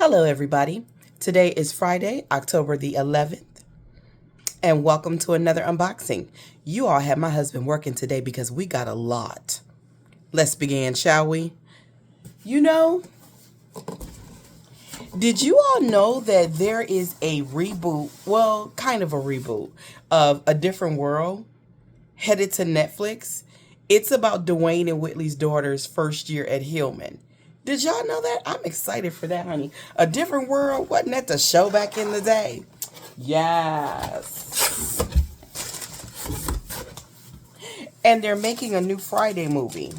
Hello, everybody. Today is Friday, October the 11th, and welcome to another unboxing. You all have my husband working today because we got a lot. Let's begin, shall we? You know, did you all know that there is a reboot, well, kind of a reboot, of A Different World headed to Netflix? It's about Dwayne and Whitley's daughter's first year at Hillman. Did y'all know that? I'm excited for that, honey. A Different World, wasn't that the show back in the day? Yes. And they're making a new Friday movie.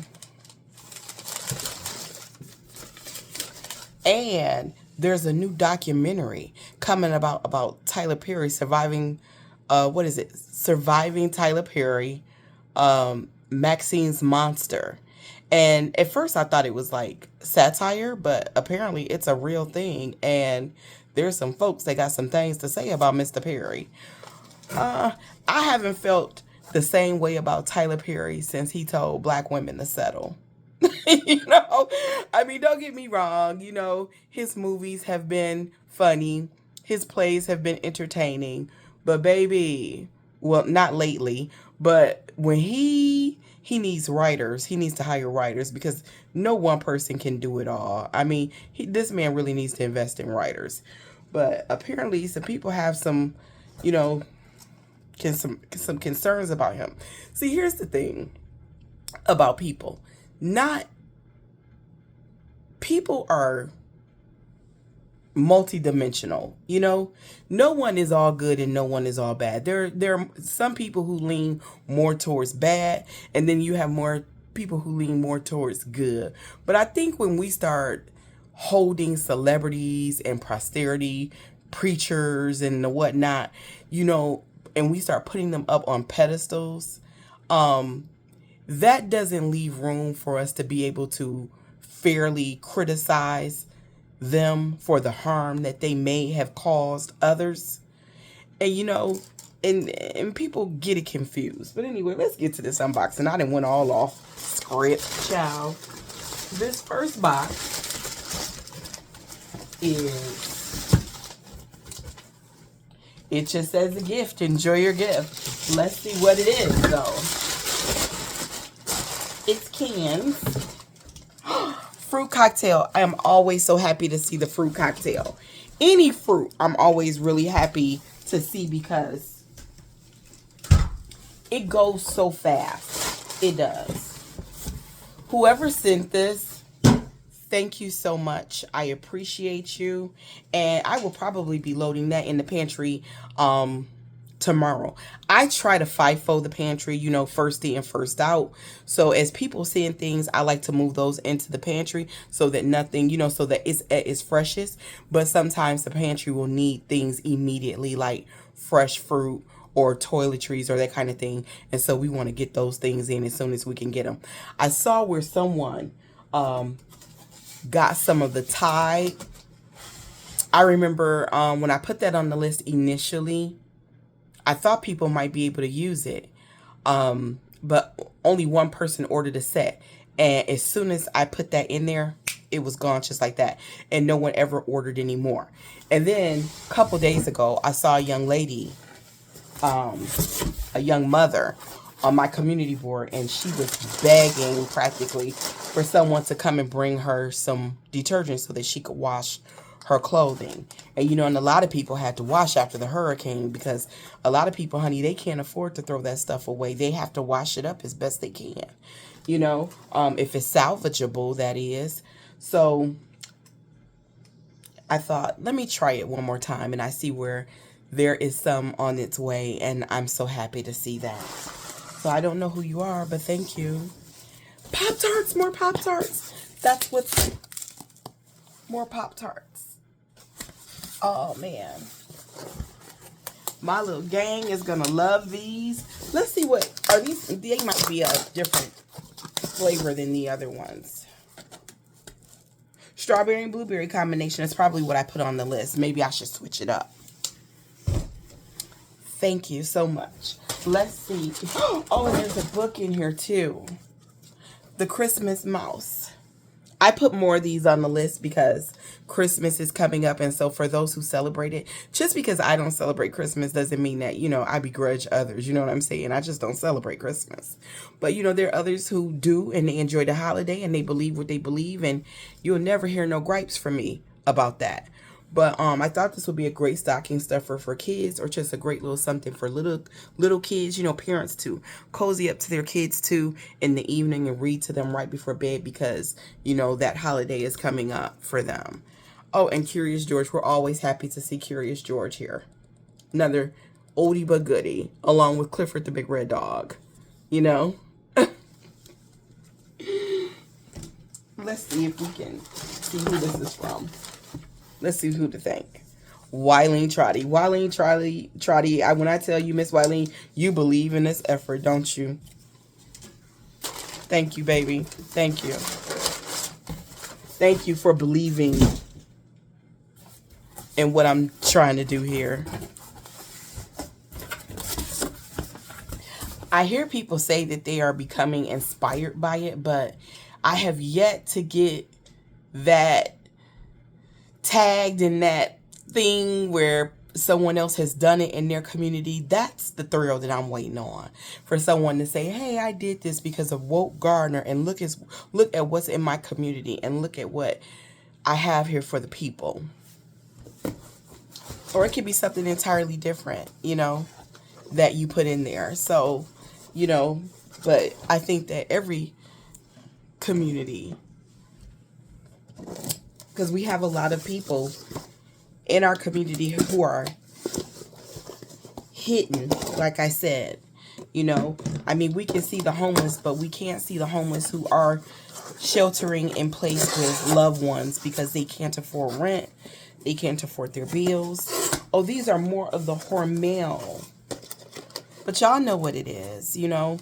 And there's a new documentary coming about Tyler Perry surviving, Surviving Tyler Perry, Maxine's Monster. And at first I thought it was like satire, but apparently it's a real thing. And there's some folks that got some things to say about Mr. Perry. I haven't felt the same way about Tyler Perry since he told black women to settle. I mean, don't get me wrong. His movies have been funny. His plays have been entertaining. But baby, well, not lately, but when he needs writers, he needs to hire writers because no one person can do it all. I mean, this man really needs to invest in writers. But apparently some people have some, some concerns about him. See, here's the thing about people. Not people are multidimensional. No one is all good and no one is all bad. There are some people who lean more towards bad, and then you have more people who lean more towards good. But I think when we start holding celebrities and posterity, preachers and the whatnot, and we start putting them up on pedestals, that doesn't leave room for us to be able to fairly criticize them for the harm that they may have caused others. And and people get it confused. But anyway, let's get to this unboxing. I didn't went all off script, child. This first box it just says a gift. Enjoy your gift. Let's see what it is, though. It's cans. Fruit cocktail. I am always so happy to see the fruit cocktail. Any fruit, I'm always really happy to see because it goes so fast. It does. Whoever sent this, thank you so much. I appreciate you. And I will probably be loading that in the pantry tomorrow. I try to FIFO the pantry, first in, first out. So as people seeing things, I like to move those into the pantry so that nothing, so that it's at its freshest. But sometimes the pantry will need things immediately, like fresh fruit or toiletries or that kind of thing. And so we want to get those things in as soon as we can get them. I saw where someone got some of the Tide. I remember when I put that on the list initially, I thought people might be able to use it, but only one person ordered a set. And as soon as I put that in there, it was gone just like that. And no one ever ordered any more. And then a couple days ago, I saw a young lady, a young mother on my community board, and she was begging practically for someone to come and bring her some detergent so that she could wash her clothing. And and a lot of people had to wash after the hurricane because a lot of people, honey, they can't afford to throw that stuff away. They have to wash it up as best they can, if it's salvageable, that is. So I thought, let me try it one more time, and I see where there is some on its way, and I'm so happy to see that. So I don't know who you are, but thank you. Pop-Tarts, more Pop-Tarts. That's what's more Pop-Tarts. Oh, man. My little gang is going to love these. Let's see what are these. They might be a different flavor than the other ones. Strawberry and blueberry combination is probably what I put on the list. Maybe I should switch it up. Thank you so much. Let's see. Oh, and there's a book in here, too. The Christmas Mouse. I put more of these on the list because Christmas is coming up. And so for those who celebrate it, just because I don't celebrate Christmas doesn't mean that, I begrudge others. You know what I'm saying? I just don't celebrate Christmas. But, there are others who do, and they enjoy the holiday, and they believe what they believe. And you'll never hear no gripes from me about that. But I thought this would be a great stocking stuffer for kids, or just a great little something for little kids, parents to cozy up to their kids too in the evening and read to them right before bed, because that holiday is coming up for them. Oh, and Curious George, we're always happy to see Curious George here. Another oldie but goodie, along with Clifford the Big Red Dog. Let's see if we can see who this is from. Let's see who to thank. Wileen Trotty. Wileen Trotty. When I tell you, Miss Wileen, you believe in this effort, don't you? Thank you, baby. Thank you. Thank you for believing in what I'm trying to do here. I hear people say that they are becoming inspired by it, but I have yet to get that tagged in that thing where someone else has done it in their community. That's the thrill that I'm waiting on. For someone to say, hey, I did this because of Woke Gardner, and look at what's in my community, and look at what I have here for the people. Or it could be something entirely different, that you put in there. So, but I think that every community, because we have a lot of people in our community who are hidden, like I said. We can see the homeless, but we can't see the homeless who are sheltering in place with loved ones because they can't afford rent. They can't afford their bills. Oh, these are more of the Hormel. But y'all know what it is, and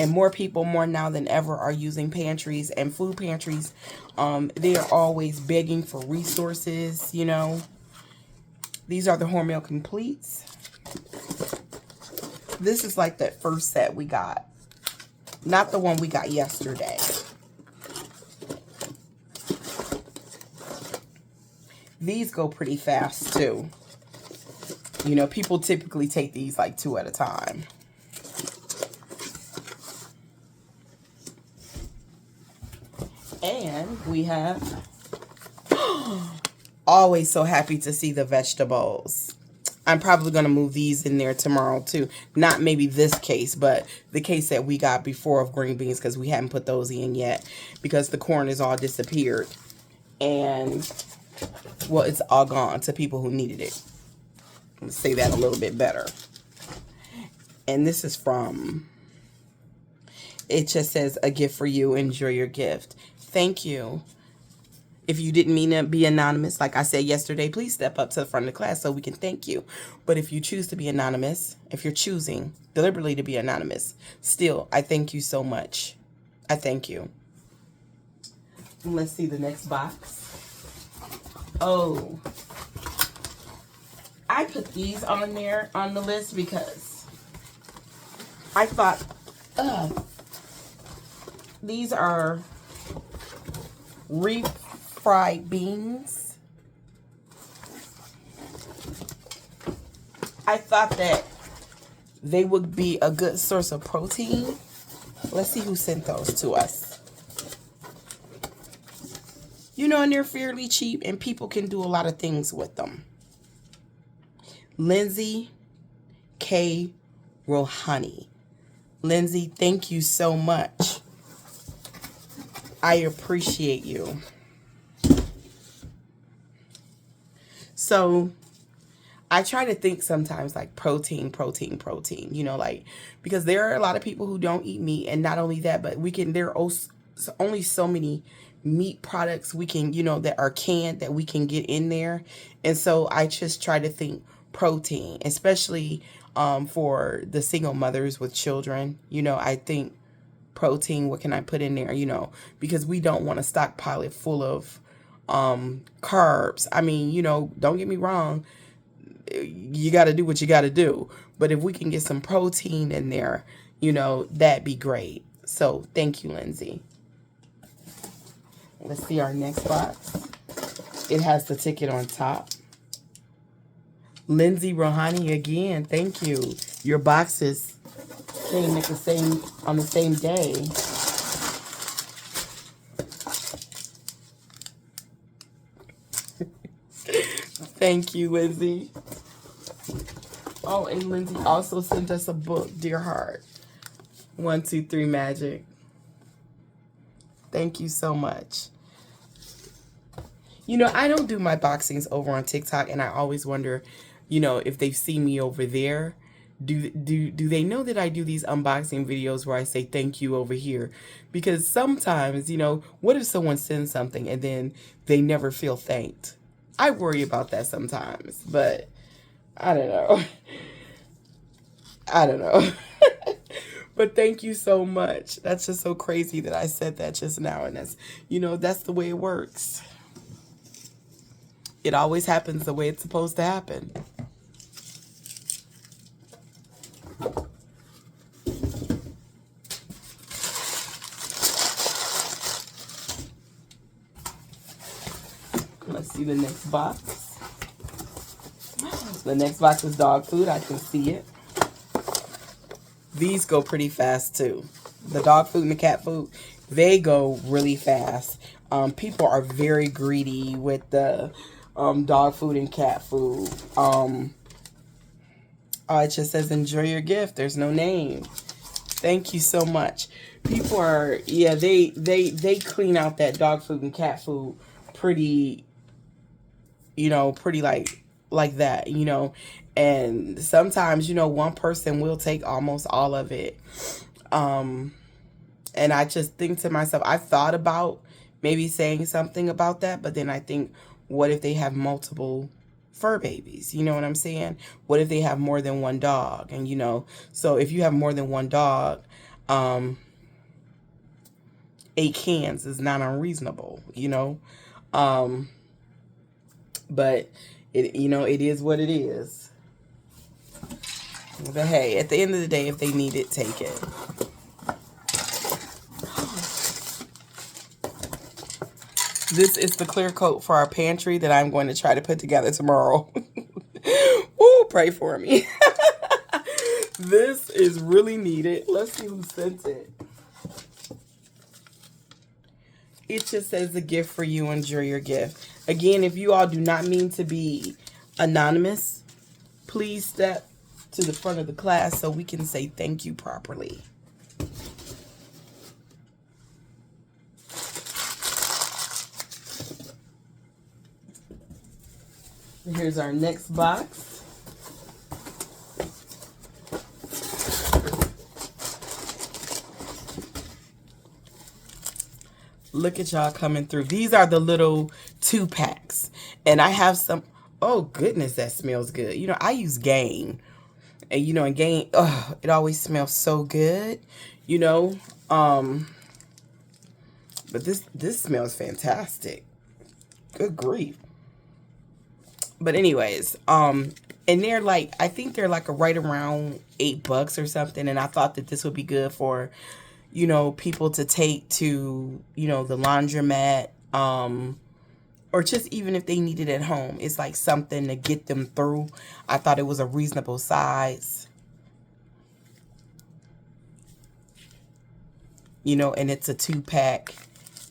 more people, more now than ever, are using pantries and food pantries. They are always begging for resources, These are the Hormel Completes. This is like that first set we got. Not the one we got yesterday. These go pretty fast, too. People typically take these like 2 at a time. And we have always so happy to see the vegetables. I'm probably going to move these in there tomorrow too. Not maybe this case, but the case that we got before of green beans, because we haven't put those in yet because the corn is all disappeared. And, well, it's all gone to people who needed it. Let's say that a little bit better. And this is from, it just says, a gift for you. Enjoy your gift. Thank you. If you didn't mean to be anonymous, like I said yesterday, please step up to the front of the class so we can thank you. But if you choose to be anonymous, if you're choosing deliberately to be anonymous, still, I thank you so much. I thank you. Let's see the next box. Oh, I put these on there on the list because I thought, these are refried beans. I thought that they would be a good source of protein. Let's see who sent those to us. And they're fairly cheap and people can do a lot of things with them. Lindsay K. Rohani. Lindsay, thank you so much. I appreciate you. So I try to think sometimes like protein, because there are a lot of people who don't eat meat. And not only that, but there are only so many meat products we can, that are canned that we can get in there. And so I just try to think protein, especially for the single mothers with children. I think protein, what can I put in there, because we don't want to stockpile it full of carbs. I mean, don't get me wrong, you got to do what you got to do, but if we can get some protein in there, that'd be great. So thank you, Lindsay. Let's see our next box. It has the ticket on top. Lindsay Rohani again, thank you. Your boxes came at on the same day. Thank you, Lindsay. Oh, and Lindsay also sent us a book, Dear Heart. 1, 2, 3 Magic. Thank you so much. You know, I don't do my boxings over on TikTok, and I always wonder, you know, if they see me over there, do they know that I do these unboxing videos where I say thank you over here? Because sometimes, you know, what if someone sends something and then they never feel thanked? I worry about that sometimes, but I don't know. I don't know. But thank you so much. That's just so crazy that I said that just now, and that's, you know, that's the way it works. It always happens the way it's supposed to happen. Let's see the next box. The next box is dog food. I can see it. These go pretty fast too. The dog food and the cat food, they go really fast. People are very greedy with the dog food and cat food. It just says enjoy your gift. There's no name. Thank you so much. People are, yeah, they clean out that dog food and cat food pretty, you know, pretty like that, you know. And sometimes, you know, one person will take almost all of it. And I just think to myself, I've thought about maybe saying something about that, but then I think, what if they have multiple fur babies? You know what I'm saying? What if they have more than one dog? And, you know, so if you have more than one dog, 8 cans is not unreasonable, you know? But it, you know, it is what it is. But hey, at the end of the day, if they need it, take it. This is the clear coat for our pantry that I'm going to try to put together tomorrow. Ooh, pray for me. This is really needed. Let's see who sent it. It just says a gift for you. Enjoy your gift. Again, if you all do not mean to be anonymous, please step to the front of the class so we can say thank you properly. Here's our next box. Look at y'all coming through. These are the little 2-packs. And I have some, oh goodness, that smells good. You know, I use Gain. And you know, and Gain, oh, it always smells so good, you know. But this smells fantastic. Good grief. But anyways, and they're like, I think they're like right around $8 or something. And I thought that this would be good for, you know, people to take to, you know, the laundromat, or just even if they need it at home. It's like something to get them through. I thought it was a reasonable size. You know, and it's a 2-pack.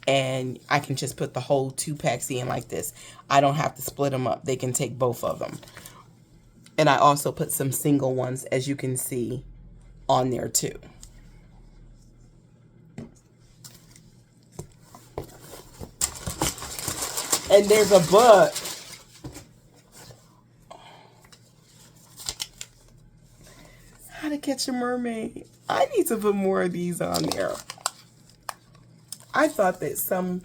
And I can just put the whole 2-packs in like this. I don't have to split them up. They can take both of them. And I also put some single ones, as you can see, on there too. And there's a book. How to Catch a Mermaid. I need to put more of these on there. I thought that some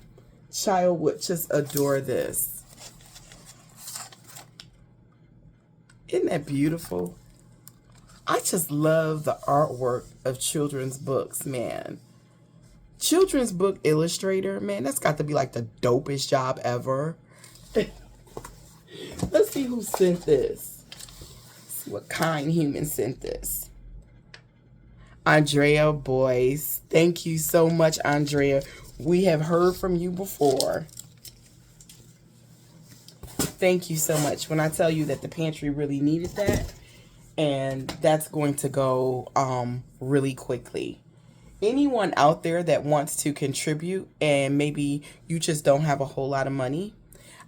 child would just adore this. Isn't that beautiful? I just love the artwork of children's books, man. Children's book illustrator, man, that's got to be like the dopest job ever. Let's see who sent this. Let's see what kind human sent this. Andrea Boyce. Thank you so much, Andrea. We have heard from you before. Thank you so much. When I tell you that the pantry really needed that, and that's going to go really quickly. Anyone out there that wants to contribute and maybe you just don't have a whole lot of money,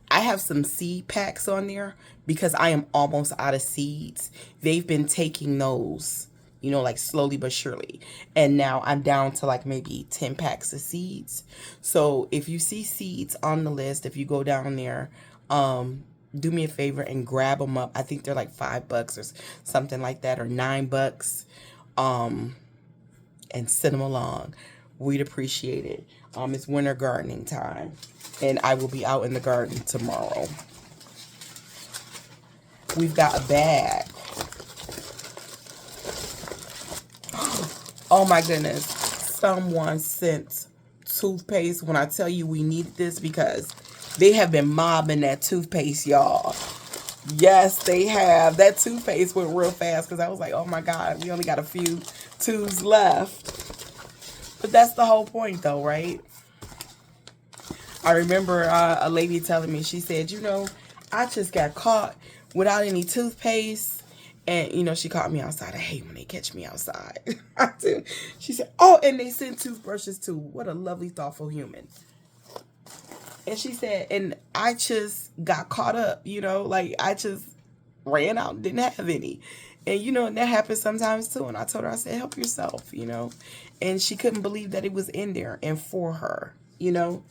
I have some seed packs on there because I am almost out of seeds. They've been taking those, you know, like slowly but surely. And now I'm down to like maybe 10 packs of seeds. So if you see seeds on the list, if you go down there, do me a favor and grab them up. I think they're like $5 or something like that, or $9. And send them along. We'd appreciate it. It's winter gardening time, and I will be out in the garden tomorrow. We've got a bag. Oh my goodness. Someone sent toothpaste. When I tell you we needed this, because they have been mobbing that toothpaste, y'all. Yes, they have. That toothpaste went real fast because I was like, oh my God, we only got a few tubes left. But that's the whole point though, right? I remember a lady telling me, she said, you know, I just got caught without any toothpaste. And, you know, she caught me outside. I hate when they catch me outside. I do. She said, oh, and they send toothbrushes too. What a lovely, thoughtful human. And she said, and I just got caught up, you know, like I just ran out and didn't have any. And, you know, and that happens sometimes too. And I told her, I said, help yourself, you know. And she couldn't believe that it was in there and for her, you know.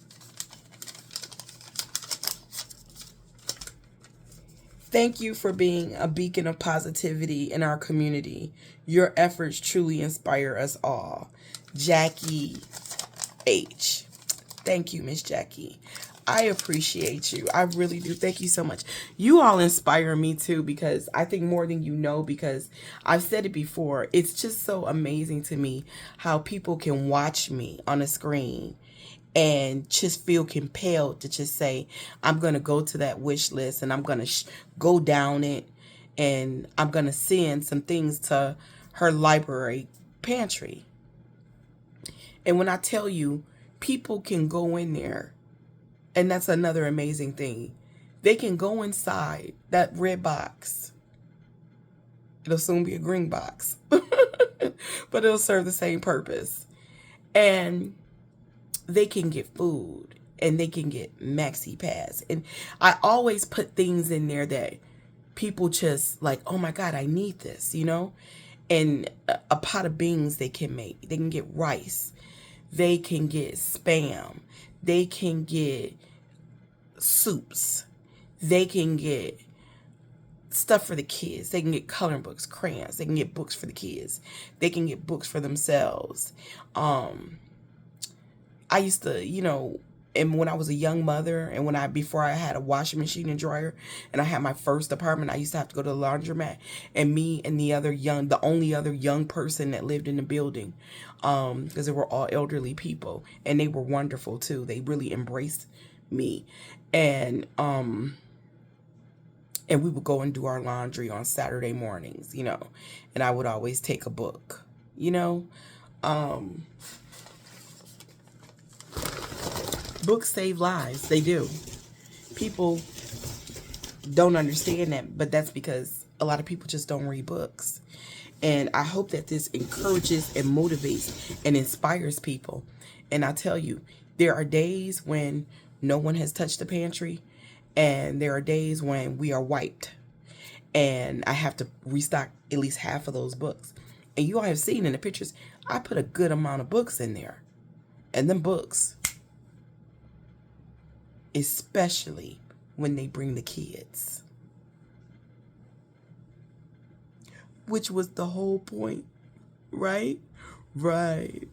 Thank you for being a beacon of positivity in our community. Your efforts truly inspire us all. Jackie H. Thank you, Miss Jackie. I appreciate you. I really do. Thank you so much. You all inspire me too, because I think more than you know, because I've said it before, it's just so amazing to me how people can watch me on a screen and just feel compelled to just say, I'm going to go to that wish list and I'm going to go down it and I'm going to send some things to her library pantry. And when I tell you, people can go in there, and that's another amazing thing. They can go inside that red box. It'll soon be a green box, but it'll serve the same purpose. And they can get food, and they can get maxi pads. And I always put things in there that people just like, oh my God, I need this, you know? And a pot of beans they can make. They can get rice. They can get Spam. They can get soups. They can get stuff for the kids. They can get coloring books, crayons. They can get books for the kids. They can get books for themselves. I used to, you know, and when I was a young mother, and before I had a washing machine and dryer, and I had my first apartment, I used to have to go to the laundromat, and me and the only other young person that lived in the building, because they were all elderly people, and they were wonderful too. They really embraced me, and we would go and do our laundry on Saturday mornings, you know, and I would always take a book, you know. Books save lives. They do. People don't understand that, but that's because a lot of people just don't read books. And I hope that this encourages and motivates and inspires people. And I tell you, there are days when no one has touched the pantry, and there are days when we are wiped, and I have to restock at least half of those books. And you all have seen in the pictures, I put a good amount of books in there. And them books, especially when they bring the kids, which was the whole point, right? Right.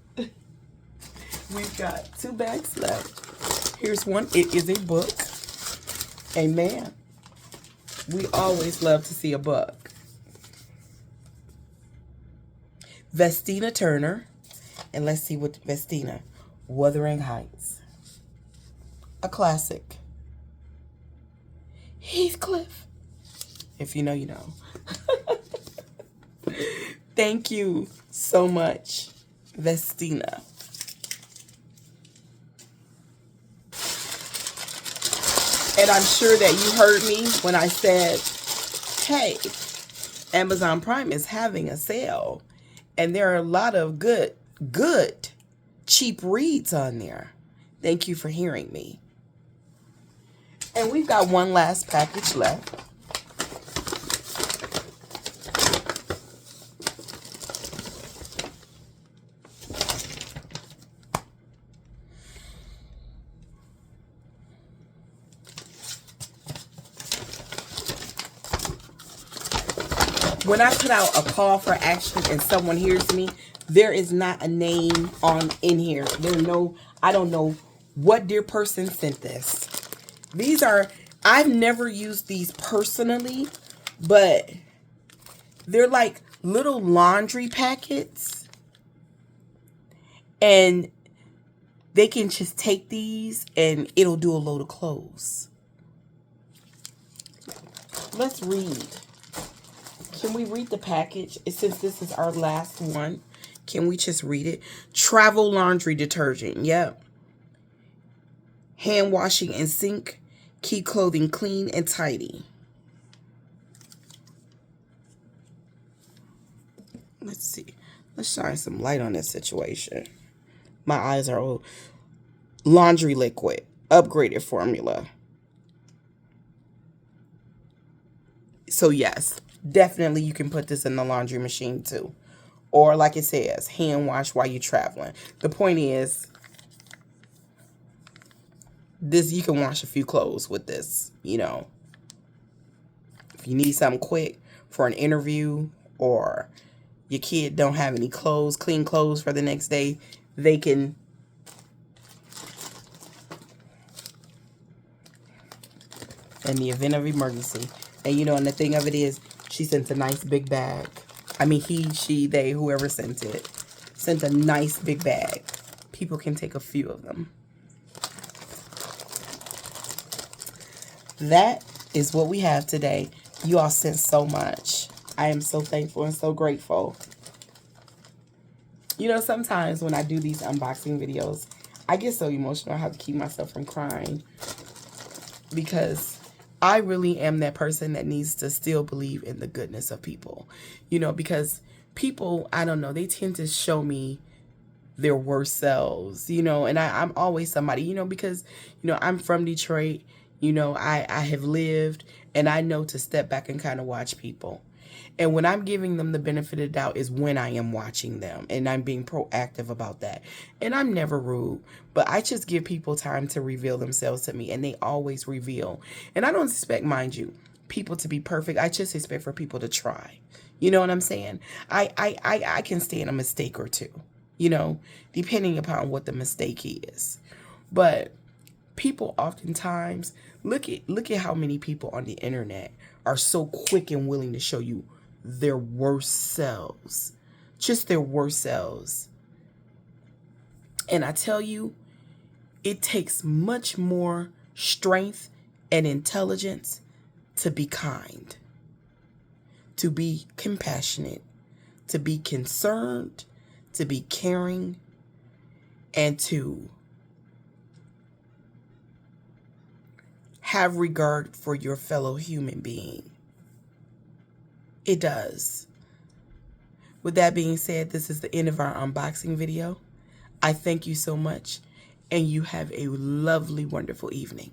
We've got 2 bags left. Here's one. It is a book. Amen. We always love to see a book. Vestina Turner. And let's see what Vestina. Wuthering Heights. A classic. Heathcliff. If you know, you know. Thank you so much, Vestina. And I'm sure that you heard me when I said, hey, Amazon Prime is having a sale. And there are a lot of good, cheap reads on there. Thank you for hearing me. And we've got one last package left. When I put out a call for action and someone hears me, there is not a name on in here. There's no, I don't know what dear person sent this. These are, I've never used these personally, but they're like little laundry packets. And they can just take these and it'll do a load of clothes. Let's read. Can we read the package? Since this is our last one, can we just read it? Travel laundry detergent. Yep. Hand washing and sink. Keep clothing clean and tidy. Let's see. Let's shine some light on this situation. My eyes are old. Laundry liquid. Upgraded formula. So yes. Definitely you can put this in the laundry machine too. Or like it says, hand wash while you're traveling. The point is, this, you can wash a few clothes with this, you know. If you need something quick for an interview, or your kid don't have any clothes, clean clothes for the next day, they can in the event of emergency. And you know, and the thing of it is, she sent a nice big bag. I mean, he, she, they, whoever sent it, sent a nice big bag. People can take a few of them. That is what we have today. You all sent so much. I am so thankful and so grateful. You know, sometimes when I do these unboxing videos, I get so emotional I have to keep myself from crying. Because I really am that person that needs to still believe in the goodness of people. You know, because people, I don't know, they tend to show me their worst selves, you know, and I'm always somebody, you know, because, you know, I'm from Detroit, you know, I have lived, and I know to step back and kind of watch people. And when I'm giving them the benefit of the doubt is when I am watching them, and I'm being proactive about that. And I'm never rude, but I just give people time to reveal themselves to me, and they always reveal. And I don't expect, mind you, people to be perfect. I just expect for people to try. You know what I'm saying? I can stand a mistake or two, you know, depending upon what the mistake is. But people oftentimes, look at how many people on the internet are so quick and willing to show you their worst selves, just their worst selves. And I tell you, it takes much more strength and intelligence to be kind, to be compassionate, to be concerned, to be caring, and to have regard for your fellow human being. It does. With that being said, this is the end of our unboxing video. I thank you so much, and you have a lovely, wonderful evening.